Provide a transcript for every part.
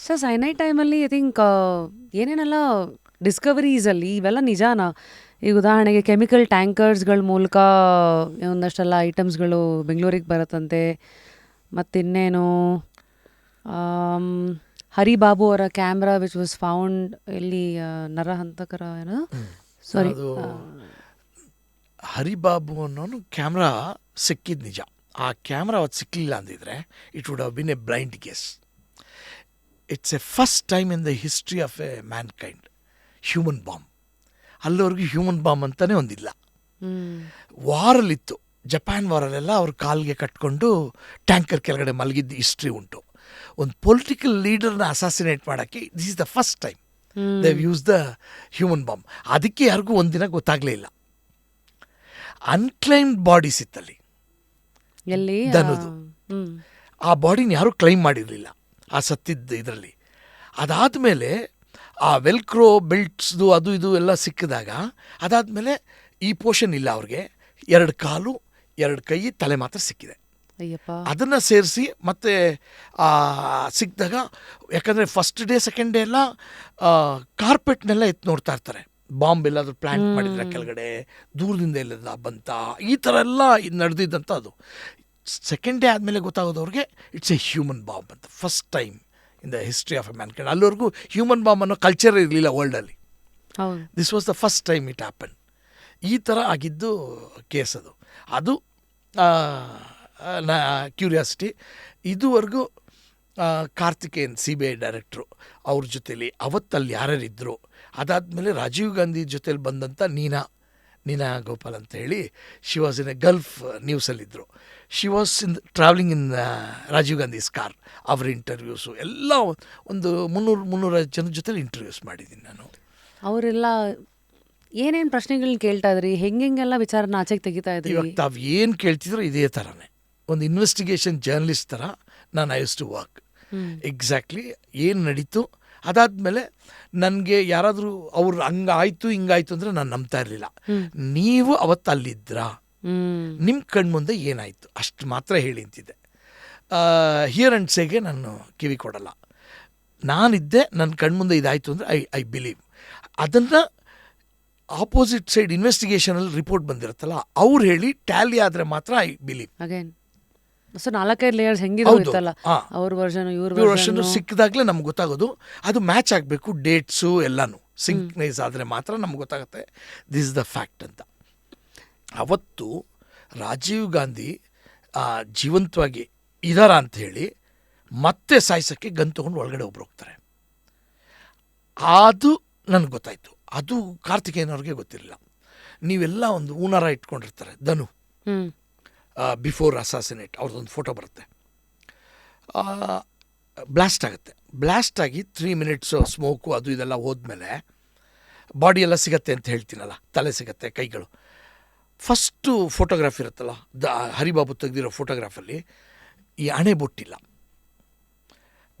Sir cyanide ಟೈಮಲ್ಲಿ I think ಏನೇನೆಲ್ಲ ಡಿಸ್ಕವರೀಸಲ್ಲಿ ಇವೆಲ್ಲ ನಿಜಾನಾ? ಈಗ ಉದಾಹರಣೆಗೆ ಕೆಮಿಕಲ್ ಟ್ಯಾಂಕರ್ಸ್ಗಳ ಮೂಲಕ ಒಂದಷ್ಟೆಲ್ಲ ಐಟಮ್ಸ್ಗಳು ಬೆಂಗಳೂರಿಗೆ ಬರುತ್ತಂತೆ. ಮತ್ತಿನ್ನೇನು ಹರಿಬಾಬು ಅವರ ಕ್ಯಾಮ್ರಾ ವಿಚ್ ವಾಸ್ ಫೌಂಡ್ ಎಲ್ಲಿ ನರಹಂತಕರ ಏನೋ ಸಾರಿ ಅದು ಹರಿಬಾಬು ಅನ್ನೋನು ಕ್ಯಾಮ್ರಾ ಸಿಕ್ಕಿದ್ದು ನಿಜ. ಆ ಕ್ಯಾಮ್ರಾ ಅವತ್ತು ಸಿಕ್ಕಲಿಲ್ಲ ಅಂದಿದ್ರೆ it would have been A blind guess. It's A first time in the history of a man kind human bomb. ಅಲ್ಲಿವರೆಗೂ ಹ್ಯೂಮನ್ ಬಾಂಬ್ ಅಂತಲೇ ಒಂದಿಲ್ಲ. ವಾರಲ್ಲಿತ್ತು, ಜಪಾನ್ ವಾರಲ್ಲೆಲ್ಲ ಅವ್ರ ಕಾಲ್ಗೆ ಕಟ್ಕೊಂಡು ಟ್ಯಾಂಕರ್ ಕೆಳಗಡೆ ಮಲಗಿದ್ದು ಹಿಸ್ಟ್ರಿ ಉಂಟು. ಒಂದು ಪೊಲಿಟಿಕಲ್ ಲೀಡರ್ನ ಅಸಾಸಿನೇಟ್ ಮಾಡೋಕ್ಕೆ this is the first time they use the human bomb. ಅದಕ್ಕೆ ಯಾರಿಗೂ ಒಂದಿನ ಗೊತ್ತಾಗಲೇ ಇಲ್ಲ. ಅನ್ಕ್ಲೈಮ್ಡ್ ಬಾಡೀಸ್ ಇತ್ತಲ್ಲಿ ಎಲ್ಲಿ ದನದು. ಆ ಬಾಡಿನ ಯಾರೂ ಕ್ಲೈಮ್ ಮಾಡಿರಲಿಲ್ಲ ಆ ಸತ್ತಿದ್ದ ಇದರಲ್ಲಿ. ಅದಾದಮೇಲೆ ಆ ವೆಲ್ಕ್ರೋ ಬೆಲ್ಟ್ಸ್ದು ಅದು ಇದು ಎಲ್ಲ ಸಿಕ್ಕಿದಾಗ ಅದಾದಮೇಲೆ ಈ ಪೋರ್ಷನ್ ಇಲ್ಲ ಅವ್ರಿಗೆ. 2 ಕಾಲು 2 ಕೈ ತಲೆ ಮಾತ್ರ ಸಿಕ್ಕಿದೆ. ಅದನ್ನು ಸೇರಿಸಿ ಮತ್ತೆ ಸಿಕ್ಕಿದಾಗ, ಯಾಕಂದರೆ ಫಸ್ಟ್ ಡೇ ಸೆಕೆಂಡ್ ಡೇ ಎಲ್ಲ ಕಾರ್ಪೆಟ್ನೆಲ್ಲ ಎತ್ತು ನೋಡ್ತಾ ಇರ್ತಾರೆ, ಬಾಂಬ್ ಎಲ್ಲಾದರೂ ಪ್ಲ್ಯಾಂಟ್ ಮಾಡಿದ್ರೆ ಕೆಳಗಡೆ ದೂರದಿಂದ ಎಲ್ಲೆಲ್ಲ ಬಂತ, ಈ ಥರ ಎಲ್ಲ ನಡೆದಿದ್ದಂಥ. ಅದು ಸೆಕೆಂಡ್ ಡೇ ಆದಮೇಲೆ ಗೊತ್ತಾಗೋದವ್ರಿಗೆ ಇಟ್ಸ್ ಎ ಹ್ಯೂಮನ್ ಬಾಂಬ್ ಅಂತ, first time in the history of a mankind. ಅಲ್ಲಿವರೆಗೂ ಹ್ಯೂಮನ್ ಬಾಂಬ್ ಅನ್ನೋ ಕಲ್ಚರ್ ಇರಲಿಲ್ಲ ವರ್ಲ್ಡಲ್ಲಿ. This was the first time it happen. ಈ ಥರ ಆಗಿದ್ದು ಕೇಸ್ ಅದು. ಅದು ಕ್ಯೂರಿಯಾಸಿಟಿ. ಇದುವರೆಗೂ ಕಾರ್ತಿಕೇಯನ್ CBI ಡೈರೆಕ್ಟ್ರು ಅವ್ರ ಜೊತೇಲಿ ಅವತ್ತಲ್ಲಿ ಯಾರ್ಯಾರಿದ್ದರು. ಅದಾದಮೇಲೆ ರಾಜೀವ್ ಗಾಂಧಿ ಜೊತೇಲಿ ಬಂದಂಥ ನೀನಾ ಗೋಪಾಲ್ ಅಂತ ಹೇಳಿ, she was in a Gulf ನ್ಯೂಸಲ್ಲಿದ್ದರು. She was travelling in Rajiv Gandhi's car. ಅವ್ರ ಇಂಟರ್ವ್ಯೂಸು ಎಲ್ಲ ಒಂದು 300-350 ಜನ ಜೊತೆಲಿ ಇಂಟರ್ವ್ಯೂಸ್ ಮಾಡಿದ್ದೀನಿ ನಾನು. ಅವರೆಲ್ಲ ಏನೇನು ಪ್ರಶ್ನೆಗಳನ್ನ ಕೇಳ್ತಾ ಇದ್ರಿ, ಹೆಂಗೆಲ್ಲ ವಿಚಾರನ ಆಚೆಗೆ ತೆಗಿತಾ ಇದ್ರಿ? ಇವಾಗ ತಾವು ಏನು ಕೇಳ್ತಿದ್ರು ಇದೇ ಥರನೇ, ಒಂದು ಇನ್ವೆಸ್ಟಿಗೇಷನ್ ಜರ್ನಲಿಸ್ಟ್ ಥರ ನಾನು I use to work. Exactly ಏನು ನಡೀತು. ಅದಾದಮೇಲೆ ನನಗೆ ಯಾರಾದರೂ ಅವ್ರು ಹಂಗಾಯ್ತು ಹಿಂಗಾಯ್ತು ಅಂದರೆ ನಾನು ನಂಬ್ತಾ ಇರಲಿಲ್ಲ. ನೀವು ಅವತ್ತು ಅಲ್ಲಿದ್ರಾ, ನಿಮ್ಮ ಕಣ್ಮುಂದೆ ಏನಾಯಿತು ಅಷ್ಟು ಮಾತ್ರ ಹೇಳಿ ಅಂತಿದ್ದೆ. ಹಿಯರ್ ಆ್ಯಂಡ್ ಸೇಗೆ ನಾನು ಕಿವಿ ಕೊಡಲ್ಲ. ನಾನಿದ್ದೆ, ನನ್ನ ಕಣ್ಮುಂದೆ ಇದಾಯಿತು ಅಂದರೆ ಐ ಬಿಲೀವ್. ಅದನ್ನು ಆಪೋಸಿಟ್ ಸೈಡ್ ಇನ್ವೆಸ್ಟಿಗೇಷನಲ್ಲಿ ರಿಪೋರ್ಟ್ ಬಂದಿರುತ್ತಲ್ಲ ಅವ್ರು ಹೇಳಿ ಟ್ಯಾಲಿ ಆದರೆ ಮಾತ್ರ I believe. Again so 4-5 layers ಹೆಂಗಿರುತ್ತಲ್ಲ, ಅವ್ರ ವರ್ಷನ್ ಇವ್ರ ವರ್ಷನ್ ಸಿಕ್ಕಿದಾಗಲೇ ನಮ್ಗೆ ಗೊತ್ತಾಗೋದು. ಅದು ಮ್ಯಾಚ್ ಆಗಬೇಕು, ಡೇಟ್ಸು ಎಲ್ಲನೂ ಸಿಂಕ್ನೈಸ್ ಆದರೆ ಮಾತ್ರ ನಮ್ಗೆ ಗೊತ್ತಾಗುತ್ತೆ ದಿಸ್ ಇಸ್ ದ ಫ್ಯಾಕ್ಟ್ ಅಂತ. ಅವತ್ತು ರಾಜೀವ್ ಗಾಂಧಿ ಜೀವಂತವಾಗಿ ಇದಾರ ಅಂಥೇಳಿ ಮತ್ತೆ ಸಾಯಿಸೋಕ್ಕೆ ಗನ್ ತೊಗೊಂಡು ಒಳಗಡೆ ಒಬ್ರು ಹೋಗ್ತಾರೆ. ಅದು ನನಗೆ ಗೊತ್ತಾಯಿತು. ಅದು ಕಾರ್ತಿಕೇಯನವ್ರಿಗೆ ಗೊತ್ತಿರಲಿಲ್ಲ. ನೀವೆಲ್ಲ ಒಂದು ಹೂನಾರ ಇಟ್ಕೊಂಡಿರ್ತಾರೆ ಧನು, ಬಿಫೋರ್ ಅಸಾಸಿನೇಟ್ ಅವ್ರದ್ದೊಂದು ಫೋಟೋ ಬರುತ್ತೆ. ಬ್ಲಾಸ್ಟ್ ಆಗುತ್ತೆ. ಬ್ಲಾಸ್ಟ್ ಆಗಿ 3 ಮಿನಿಟ್ಸು ಸ್ಮೋಕು ಅದು ಇದೆಲ್ಲ ಹೋದ್ಮೇಲೆ ಬಾಡಿ ಎಲ್ಲ ಸಿಗತ್ತೆ ಅಂತ ಹೇಳ್ತೀನಲ್ಲ, ತಲೆ ಸಿಗತ್ತೆ, ಕೈಗಳು. ಫಸ್ಟು ಫೋಟೋಗ್ರಾಫ್ ಇರುತ್ತಲ್ಲ, ಹರಿಬಾಬು ತೆಗೆದಿರೋ ಫೋಟೋಗ್ರಾಫಲ್ಲಿ ಈ ಹಣೆ ಬೊಟ್ಟಿಲ್ಲ.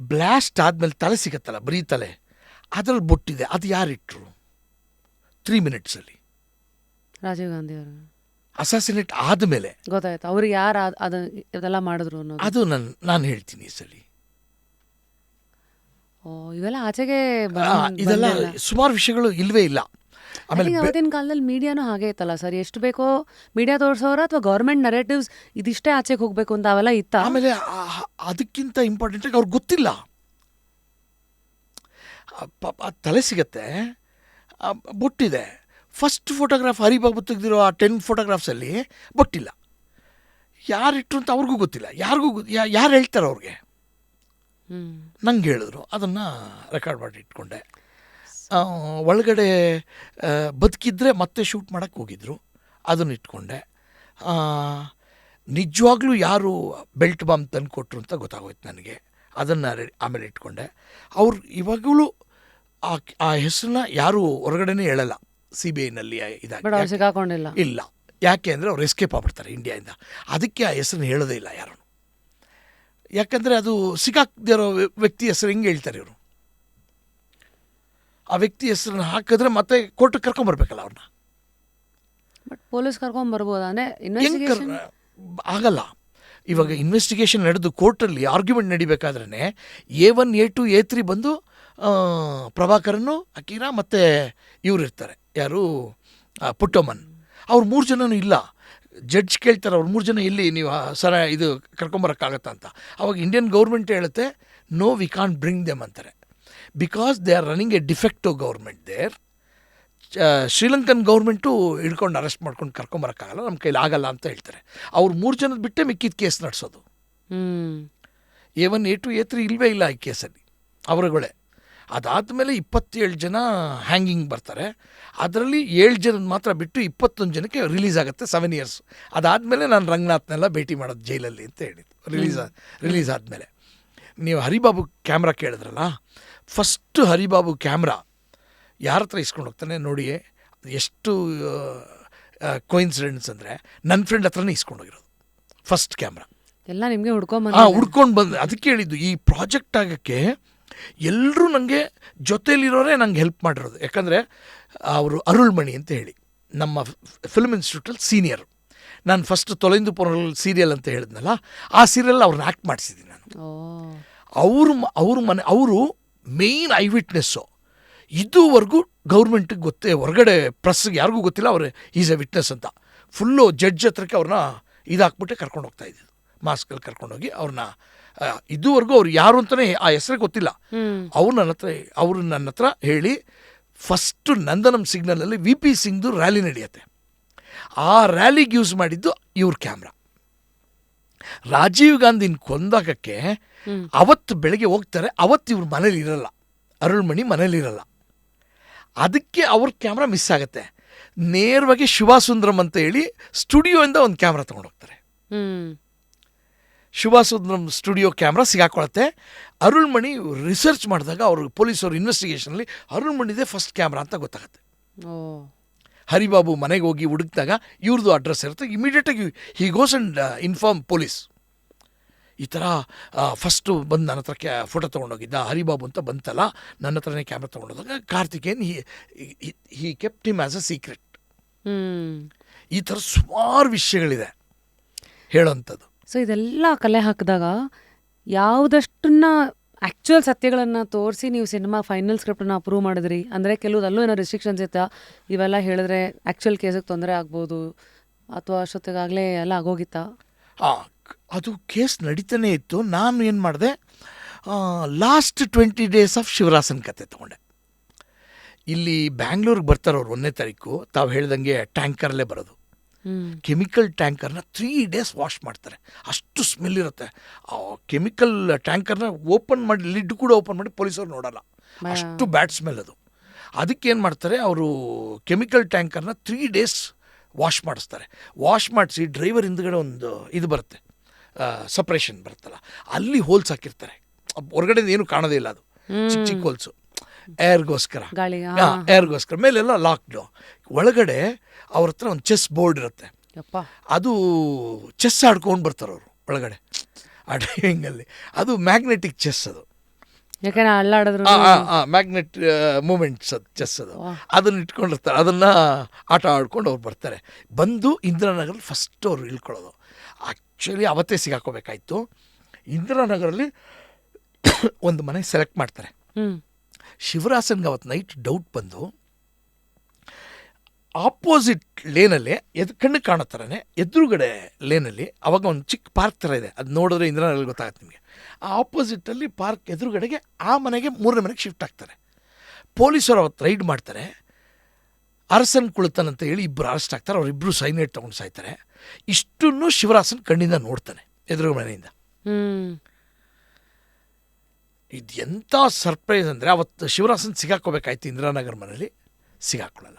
ಬ್ಲಾಸ್ಟ್ ಆದಮೇಲೆ ತಲೆ ಸಿಗತ್ತಲ್ಲ, ಬರೀ ತಲೆ, ಅದರಲ್ಲಿ ಬೊಟ್ಟಿದೆ. ಅದು ಯಾರಿಟ್ರು 3 ಮಿನಿಟ್ಸಲ್ಲಿ? ರಾಜೀವ್ ಗಾಂಧಿ ಅವರು. ಅಸಾಸಿನೇಟ್ ಆದಮೇಲೆ ಗೊತ್ತಾಯ್ತು ಅವ್ರಿಗೆ ಯಾರು ಅದೆಲ್ಲ ಮಾಡಿದ್ರು ಅನ್ನೋದು. ಅದು ನಾನು ಹೇಳ್ತೀನಿ ಈ ಸಲ. ಇವೆಲ್ಲ ಆಚೆಗೆ ಇದೆಲ್ಲ ಸುಮಾರು ವಿಷಯಗಳು ಇಲ್ವೇ ಇಲ್ಲ. ಆಮೇಲೆ ಅವತ್ತಿನ ಕಾಲದಲ್ಲಿ ಮೀಡಿಯಾನು ಹಾಗೆ ಇತ್ತಲ್ಲ ಸರ್, ಎಷ್ಟು ಬೇಕೋ ಮೀಡಿಯಾ ತೋರಿಸೋರ ಅಥವಾ ಗೌರ್ಮೆಂಟ್ ನರೇಟಿವ್ಸ್ ಇದಿಷ್ಟೇ ಆಚೆಗೆ ಹೋಗ್ಬೇಕು ಅಂತ ಅವೆಲ್ಲ ಇತ್ತ. ಆಮೇಲೆ ಅದಕ್ಕಿಂತ ಇಂಪಾರ್ಟೆಂಟಾಗಿ ಅವ್ರಿಗೆ ಗೊತ್ತಿಲ್ಲ. ತಲೆ ಸಿಗತ್ತೆ, ಬೊಟ್ಟಿದೆ. ಫಸ್ಟ್ ಫೋಟೋಗ್ರಾಫ್ ಹರಿಬಾಬು ತೆಗೆದಿರೋ ಆ 10 ಫೋಟೋಗ್ರಾಫ್ಸಲ್ಲಿ ಬೊಟ್ಟಿಲ್ಲ. ಯಾರಿಟ್ರು ಅಂತ ಅವ್ರಿಗೂ ಗೊತ್ತಿಲ್ಲ. ಯಾರು ಹೇಳ್ತಾರೆ ಅವ್ರಿಗೆ? ನಂಗೆ ಹೇಳಿದ್ರು, ಅದನ್ನು ರೆಕಾರ್ಡ್ ಮಾಡಿ ಇಟ್ಕೊಂಡೆ. ಒಳಗಡೆ ಬದುಕಿದ್ರೆ ಮತ್ತೆ ಶೂಟ್ ಮಾಡೋಕ್ಕೆ ಹೋಗಿದ್ರು, ಅದನ್ನು ಇಟ್ಕೊಂಡೆ. ನಿಜವಾಗ್ಲೂ ಯಾರು ಬೆಲ್ಟ್ ಬಾಂಬ್ ತಂದು ಕೊಟ್ಟರು ಅಂತ ಗೊತ್ತಾಗೋಯ್ತು ನನಗೆ. ಅದನ್ನು ಆಮೇಲೆ ಇಟ್ಕೊಂಡೆ. ಅವ್ರು ಇವಾಗಲೂ ಆ ಹೆಸರನ್ನ ಯಾರೂ ಹೊರಗಡೆನೇ ಹೇಳಲ್ಲ CBIನಲ್ಲಿ ಸಿಗಾಕೊಂಡಿಲ್ಲ. ಇಲ್ಲ, ಯಾಕೆ ಅಂದರೆ ಅವ್ರು ಎಸ್ಕೇಪ್ ಆಗ್ಬಿಡ್ತಾರೆ ಇಂಡಿಯಾದಿಂದ. ಅದಕ್ಕೆ ಆ ಹೆಸರನ್ನ ಹೇಳೋದೇ ಇಲ್ಲ ಯಾರೂ. ಯಾಕಂದರೆ ಅದು ಸಿಗಾಕ್ದಿರೋ ವ್ಯಕ್ತಿ ಹೆಸರು ಹೆಂಗೆ ಹೇಳ್ತಾರೆ ಇವರು? ಆ ವ್ಯಕ್ತಿ ಹೆಸರನ್ನ ಹಾಕಿದ್ರೆ ಮತ್ತೆ ಕೋರ್ಟಿಗೆ ಕರ್ಕೊಂಬರ್ಬೇಕಲ್ಲ ಅವ್ರನ್ನ. ಬಟ್ ಪೊಲೀಸ್ ಕರ್ಕೊಂಬರ್ಬೋದ? ಆಗಲ್ಲ. ಇವಾಗ ಇನ್ವೆಸ್ಟಿಗೇಷನ್ ನಡೆದು ಕೋರ್ಟಲ್ಲಿ ಆರ್ಗ್ಯುಮೆಂಟ್ ನಡಿಬೇಕಾದ್ರೆ A1 A2 A3 ಬಂದು ಪ್ರಭಾಕರನ್ನು ಅಕೀರಾ ಮತ್ತು ಇವ್ರು ಇರ್ತಾರೆ, ಯಾರು ಪುಟ್ಟಮ್ಮನ್. ಅವ್ರು 3 ಜನನೂ ಇಲ್ಲ. ಜಡ್ಜ್ ಕೇಳ್ತಾರೆ, ಅವ್ರು 3 ಜನ ಇಲ್ಲಿ ನೀವು ಸರ ಇದು ಕರ್ಕೊಂಬರೋಕ್ಕಾಗತ್ತಾ ಅಂತ. ಅವಾಗ ಇಂಡಿಯನ್ ಗೌರ್ಮೆಂಟ್ ಹೇಳುತ್ತೆ, no we can't bring them ಅಂತಾರೆ, because they are running a de facto government there. Sri Lankan government ಹಿಡ್ಕೊಂಡು ಅರೆಸ್ಟ್ ಮಾಡ್ಕೊಂಡು ಕರ್ಕೊಂಬರೋಕ್ಕಾಗಲ್ಲ, ನಮ್ಮ ಕೈಲಿ ಆಗಲ್ಲ ಅಂತ ಹೇಳ್ತಾರೆ. ಅವ್ರು 3 ಜನದ ಬಿಟ್ಟೆ ಮಿಕ್ಕಿದ ಕೇಸ್ ನಡೆಸೋದು. A1 A2 A3 ಇಲ್ಲವೇ ಇಲ್ಲ ಈ ಕೇಸಲ್ಲಿ ಅವರುಗಳೇ. ಅದಾದಮೇಲೆ 27 ಜನ ಹ್ಯಾಂಗಿಂಗ್ ಬರ್ತಾರೆ. ಅದರಲ್ಲಿ 7 ಜನದ ಮಾತ್ರ ಬಿಟ್ಟು 21 ಜನಕ್ಕೆ ರಿಲೀಸ್ ಆಗುತ್ತೆ 7 years. ಅದಾದಮೇಲೆ ನಾನು ರಂಗನಾಥ್ನೆಲ್ಲ ಭೇಟಿ ಮಾಡೋದು ಜೈಲಲ್ಲಿ ಅಂತ ಹೇಳಿದ್ದು ರಿಲೀಸ್ ಆದಮೇಲೆ. ನೀವು ಹರಿಬಾಬು ಕ್ಯಾಮ್ರಾ ಕೇಳಿದ್ರಲ್ಲ, ಫಸ್ಟು ಹರಿಬಾಬು ಕ್ಯಾಮ್ರಾ ಯಾರ ಹತ್ರ ಇಸ್ಕೊಂಡು ಹೋಗ್ತಾನೆ ನೋಡಿ. ಎಷ್ಟು ಕೋಇನ್ಸಿಡೆನ್ಸ್ ಅಂದರೆ ನನ್ನ ಫ್ರೆಂಡ್ ಹತ್ರನೇ ಇಸ್ಕೊಂಡೋಗಿರೋದು ಫಸ್ಟ್ ಕ್ಯಾಮ್ರಾ ಎಲ್ಲ ನಿಮಗೆ ಹುಡ್ಕೊಂಡು ಬಂದು. ಅದಕ್ಕೆ ಹೇಳಿದ್ದು, ಈ ಪ್ರಾಜೆಕ್ಟ್ ಆಗೋಕ್ಕೆ ಎಲ್ಲರೂ ನನಗೆ ಜೊತೆಯಲ್ಲಿರೋರೇ ನಂಗೆ ಹೆಲ್ಪ್ ಮಾಡಿರೋದು. ಯಾಕಂದರೆ ಅವರು ಅರುಳ್ಮಣಿ ಅಂತ ಹೇಳಿ ನಮ್ಮ ಫಿಲ್ಮ್ ಇನ್ಸ್ಟಿಟ್ಯೂಟಲ್ಲಿ ಸೀನಿಯರ್. ನಾನು ಫಸ್ಟ್ ತೊಲೆಂದು ಪೊರಲ್ ಸೀರಿಯಲ್ ಅಂತ ಹೇಳಿದ್ನಲ್ಲ, ಆ ಸೀರಿಯಲ್ ಅವ್ರನ್ನ ಆ್ಯಕ್ಟ್ ಮಾಡಿಸಿದ್ದೀನಿ ನಾನು. ಅವರು ಮೇಯ್ನ್ ಐ ವಿಟ್ನೆಸ್ಸು. ಇದುವರೆಗೂ ಗೌರ್ಮೆಂಟಿಗೆ ಗೊತ್ತೇ, ಹೊರಗಡೆ ಪ್ರೆಸ್ಗೆ ಯಾರಿಗೂ ಗೊತ್ತಿಲ್ಲ ಅವರು ಈಸ್ ಎ ವಿಟ್ನೆಸ್ ಅಂತ. ಫುಲ್ಲು ಜಡ್ಜ್ ಹತ್ರಕ್ಕೆ ಅವ್ರನ್ನ ಇದಾಕ್ಬಿಟ್ಟೆ ಕರ್ಕೊಂಡು ಹೋಗ್ತಾ ಇದ್ದಿದ್ದು, ಮಾಸ್ಕಲ್ಲಿ ಕರ್ಕೊಂಡೋಗಿ ಅವ್ರನ್ನ. ಇದುವರೆಗೂ ಅವ್ರು ಯಾರು ಅಂತಲೇ ಆ ಹೆಸರೇ ಗೊತ್ತಿಲ್ಲ. ಅವರು ನನ್ನ ಹತ್ರ ಹೇಳಿ, ಫಸ್ಟು ನಂದನಂ ಸಿಗ್ನಲಲ್ಲಿ VP ಸಿಂಗ್ದು ರ್ಯಾಲಿ ನಡೆಯುತ್ತೆ. ಆ ರ್ಯಾಲಿಗೆ ಯೂಸ್ ಮಾಡಿದ್ದು ಇವ್ರ ಕ್ಯಾಮ್ರಾ. ರಾಜೀವ್ ಗಾಂಧಿನ ಕೊಂದಾಗಕ್ಕೆ ಅವತ್ತು ಬೆಳಗ್ಗೆ ಹೋಗ್ತಾರೆ, ಅವತ್ತು ಇವ್ರ ಮನೇಲಿ ಇರಲ್ಲ, ಅರುಳ್ಮಣಿ ಮನೇಲಿರಲ್ಲ. ಅದಕ್ಕೆ ಅವ್ರ ಕ್ಯಾಮ್ರಾ ಮಿಸ್ ಆಗುತ್ತೆ. ನೇರವಾಗಿ ಶಿವಾಸುಂದ್ರಂ ಅಂತ ಹೇಳಿ ಸ್ಟುಡಿಯೋಯಿಂದ ಒಂದು ಕ್ಯಾಮ್ರಾ ತೊಗೊಂಡೋಗ್ತಾರೆ. ಶಿವಾಸುಂದ್ರಂ ಸ್ಟುಡಿಯೋ ಕ್ಯಾಮ್ರಾ ಸಿಗಾಕೊಳತ್ತೆ. ಅರುಳ್ಮಣಿ ರಿಸರ್ಚ್ ಮಾಡಿದಾಗ ಅವರು ಪೊಲೀಸರು ಇನ್ವೆಸ್ಟಿಗೇಷನಲ್ಲಿ ಅರುಳ್ಮಣಿದೇ ಫಸ್ಟ್ ಕ್ಯಾಮ್ರಾ ಅಂತ ಗೊತ್ತಾಗುತ್ತೆ. ಹರಿಬಾಬು ಮನೆಗೆ ಹೋಗಿ ಹುಡುಕಿದಾಗ ಇವ್ರದ್ದು ಅಡ್ರೆಸ್ ಇರುತ್ತೆ. ಇಮಿಡಿಯೇಟಾಗಿ he goes and inform police. ಈ ಥರ ಫಸ್ಟು ಬಂದು ನನ್ನ ಹತ್ರ ಫೋಟೋ ತೊಗೊಂಡೋಗಿದ್ದ ಹರಿಬಾಬು ಅಂತ ಬಂತಲ್ಲ, ನನ್ನ ಹತ್ರನೇ ಕ್ಯಾಮ್ರಾ ತೊಗೊಂಡೋದಾಗ Karthikeyan he kept him as a secret. ಈ ಥರ ಸುಮಾರು ವಿಷಯಗಳಿದೆ ಹೇಳೋವಂಥದ್ದು. ಸೊ ಇದೆಲ್ಲ ಕಲೆ ಹಾಕಿದಾಗ ಯಾವುದಷ್ಟನ್ನ ಆ್ಯಕ್ಚುಯಲ್ ಸತ್ಯಗಳನ್ನು ತೋರಿಸಿ ನೀವು ಸಿನಿಮಾ ಫೈನಲ್ ಸ್ಕ್ರಿಪ್ಟನ್ನು ಅಪ್ರೂವ್ ಮಾಡಿದ್ರಿ ಅಂದರೆ ಕೆಲವುದಲ್ಲೂ ಏನೋ ರೆಸ್ಟ್ರಿಕ್ಷನ್ಸ್ ಇತ್ತಾ, ಇವೆಲ್ಲ ಹೇಳಿದ್ರೆ ಆ್ಯಕ್ಚುಯಲ್ ಕೇಸಿಗೆ ತೊಂದರೆ ಆಗ್ಬೋದು ಅಥವಾ ಅಷ್ಟೊತ್ತಿಗಾಗಲೇ ಎಲ್ಲ ಆಗೋಗಿತ್ತಾ? ಅದು ಕೇಸ್ ನಡೀತಾನೆ ಇತ್ತು. ನಾನು ಏನು ಮಾಡಿದೆ, ಲಾಸ್ಟ್ 20 days ಆಫ್ ಶಿವರಾಸನ್ ಕತೆ ತೊಗೊಂಡೆ. ಇಲ್ಲಿ ಬ್ಯಾಂಗ್ಳೂರಿಗೆ ಬರ್ತಾರವ್ರು 1ನೇ ತಾರೀಕು, ತಾವು ಹೇಳ್ದಂಗೆ ಟ್ಯಾಂಕರಲ್ಲೇ ಬರೋದು. ಕೆಮಿಕಲ್ ಟ್ಯಾಂಕರ್ನ 3 days ವಾಶ್ ಮಾಡ್ತಾರೆ, ಅಷ್ಟು ಸ್ಮೆಲ್ ಇರುತ್ತೆ. ಆ ಕೆಮಿಕಲ್ ಟ್ಯಾಂಕರ್ನ ಓಪನ್ ಮಾಡಿ, ಲಿಡ್ ಕೂಡ ಓಪನ್ ಮಾಡಿ ಪೊಲೀಸರು ನೋಡಲ್ಲ, ಅಷ್ಟು ಬ್ಯಾಡ್ ಸ್ಮೆಲ್ ಅದು. ಅದಕ್ಕೇನು ಮಾಡ್ತಾರೆ, ಅವರು ಕೆಮಿಕಲ್ ಟ್ಯಾಂಕರ್ನ 3 days ವಾಶ್ ಮಾಡಿಸ್ತಾರೆ. ವಾಶ್ ಮಾಡಿಸಿ ಡ್ರೈವರ್ ಹಿಂದ್ಗಡೆ ಒಂದು ಇದು ಬರುತ್ತೆ, ಸಪ್ರೇಷನ್ ಬರುತ್ತಲ್ಲ, ಅಲ್ಲಿ ಹೋಲ್ಸ್ ಹಾಕಿರ್ತಾರೆ. ಹೊರಗಡೆ ಏನು ಕಾಣೋದೇ ಇಲ್ಲ, ಅದು ಚಿಕ್ಕ ಚಿಕ್ಕ ಹೋಲ್ಸು, ಏರ್ಗೋಸ್ಕರ. ಮೇಲೆಲ್ಲ ಲಾಕ್ಡು. ಒಳಗಡೆ ಅವ್ರ ಹತ್ರ ಒಂದು ಚೆಸ್ ಬೋರ್ಡ್ ಇರುತ್ತೆ, ಅದು ಚೆಸ್ ಆಡ್ಕೊಂಡು ಬರ್ತಾರೆ ಅವರು ಒಳಗಡೆ ಆ ಡ್ರೈವಿಂಗಲ್ಲಿ. ಅದು ಮ್ಯಾಗ್ನೆಟಿಕ್ ಚೆಸ್, ಅದು ಮ್ಯಾಗ್ನೆಟ್ ಮೂಮೆಂಟ್ಸ್, ಅದು ಚೆಸ್, ಅದನ್ನು ಇಟ್ಕೊಂಡಿರ್ತಾರೆ. ಅದನ್ನು ಆಟ ಆಡ್ಕೊಂಡು ಅವ್ರು ಬರ್ತಾರೆ. ಬಂದು ಇಂದಿರಾನಗರಲ್ಲಿ ಫಸ್ಟ್ ಅವ್ರು ಇಳ್ಕೊಳ್ಳೋದು. ಆ್ಯಕ್ಚುಲಿ ಅವತ್ತೇ ಸಿಗಾಕೋಬೇಕಾಯ್ತು. ಇಂದಿರಾನಗರಲ್ಲಿ ಒಂದು ಮನೆ ಸೆಲೆಕ್ಟ್ ಮಾಡ್ತಾರೆ. ಶಿವರಾಸನ್ಗೆ ಅವತ್ತು ನೈಟ್ ಡೌಟ್ ಬಂದು, ಆಪೋಸಿಟ್ ಲೇನಲ್ಲಿ ಕಣ್ಣು ಕಾಣೋ ಥರನೇ ಎದುರುಗಡೆ ಲೇನಲ್ಲಿ ಅವಾಗ ಒಂದು ಚಿಕ್ಕ ಪಾರ್ಕ್ ಥರ ಇದೆ, ಅದು ನೋಡಿದ್ರೆ ಇಂದಿರಾನಗರಲ್ಲಿ ಗೊತ್ತಾಗುತ್ತೆ ನಿಮಗೆ. ಆ ಆಪೋಸಿಟಲ್ಲಿ ಪಾರ್ಕ್ ಎದುರುಗಡೆಗೆ ಆ ಮನೆಗೆ 3ನೇ ಮನೆಗೆ ಶಿಫ್ಟ್ ಆಗ್ತಾರೆ. ಪೊಲೀಸರು ಅವತ್ತು ರೈಡ್ ಮಾಡ್ತಾರೆ. ಅರಸನ್ ಕುಳಿತನ್ ಅಂತ ಹೇಳಿ 2 ಅರೆಸ್ಟ್ ಆಗ್ತಾರೆ. ಅವರಿಬ್ಬರು ಸೈನೈಡ್ ತೊಗೊಂಡು ಸಾಯ್ತಾರೆ. ಇಷ್ಟನ್ನು ಶಿವರಾಸನ್ ಕಣ್ಣಿಂದ ನೋಡ್ತಾನೆ ಎದುರು ಮನೆಯಿಂದ. ಇದು ಎಂಥ ಸರ್ಪ್ರೈಸ್ ಅಂದರೆ, ಅವತ್ತು ಶಿವರಾಸನ್ ಸಿಗಾಕೋಬೇಕಾಯ್ತು ಇಂದಿರಾನಗರ್ ಮನೇಲಿ, ಸಿಗಾಕೊಳ್ಳಲ್ಲ.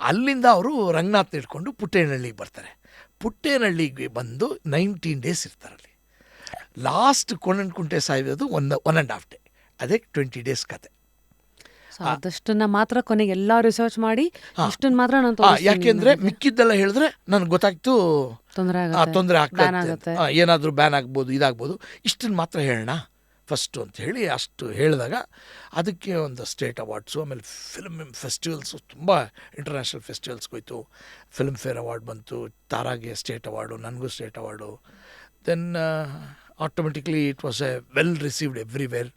ಅಲ್ಲಿಂದ ಅವರು ರಂಗನಾಥ್ ಇಟ್ಕೊಂಡು ಪುಟ್ಟೇನಹಳ್ಳಿಗೆ ಬರ್ತಾರೆ. ಪುಟ್ಟೇನಹಳ್ಳಿಗೆ ಬಂದು 19 days ಇರ್ತಾರಲ್ಲಿ. ಲಾಸ್ಟ್ ಕೋಣನಕುಂಟೆ ಸಾಯೋದು 1.5 day, ಅದೇ 20 days ಕತೆ. ಅದಷ್ಟನ್ನ ಮಾತ್ರ ಕೊನೆಗೆ ಎಲ್ಲ ರಿಸರ್ಚ್ ಮಾಡಿ ಇಷ್ಟನ್ನು ಮಾತ್ರ ನಾನು, ಯಾಕೆಂದರೆ ಮಿಕ್ಕಿದ್ದೆಲ್ಲ ಹೇಳಿದ್ರೆ ನನಗೆ ಗೊತ್ತಾಗ್ತು ತೊಂದರೆ ಆಗ್ತದೆ, ಏನಾದರೂ ಬ್ಯಾನ್ ಆಗ್ಬೋದು, ಇದಾಗ್ಬೋದು. ಇಷ್ಟನ್ನು ಮಾತ್ರ ಹೇಳೋಣ ಫಸ್ಟು ಅಂತ ಹೇಳಿ ಅಷ್ಟು ಹೇಳಿದಾಗ ಅದಕ್ಕೆ ಒಂದು ಸ್ಟೇಟ್ ಅವಾರ್ಡ್ಸು, ಆಮೇಲೆ ಫಿಲ್ಮ್ ಫೆಸ್ಟಿವಲ್ಸು, ತುಂಬ ಇಂಟರ್ನ್ಯಾಷನಲ್ ಫೆಸ್ಟಿವಲ್ಸ್ಗೆ ಹೋಯ್ತು. ಫಿಲ್ಮ್ ಫೇರ್ ಅವಾರ್ಡ್ ಬಂತು, ತಾರಾಗೆ ಸ್ಟೇಟ್ ಅವಾರ್ಡು, ನನಗೂ state award, then automatically it was well received everywhere.